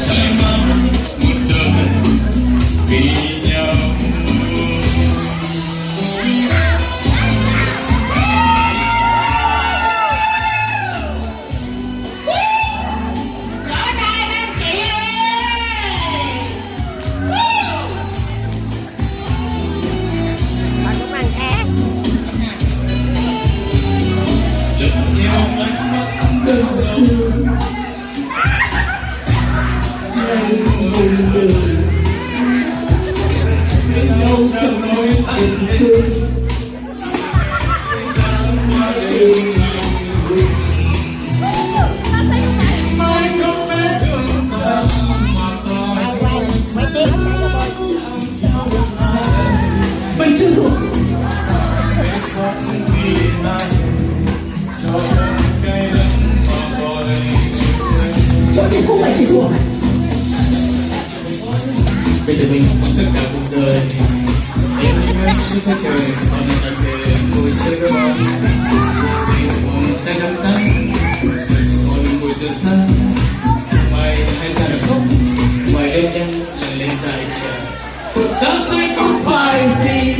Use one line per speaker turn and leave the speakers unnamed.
say mãi một đời vì nhau.
Đời xưa ngày buồn đời đến đâu chẳng nói tình thương mình chưa thuộc chỗ gì không phải chỉ thuộc này.
Bây giờ mình bằng tất cả cuộc đời em hãy suốt thế trời còn là đặc biệt ngồi chơi với bạn mình còn tay nắm tay rồi còn ngồi giờ xa mai hai ta đã khóc ngoài đêm đen là lên dài chờ
Đó sẽ không phải vì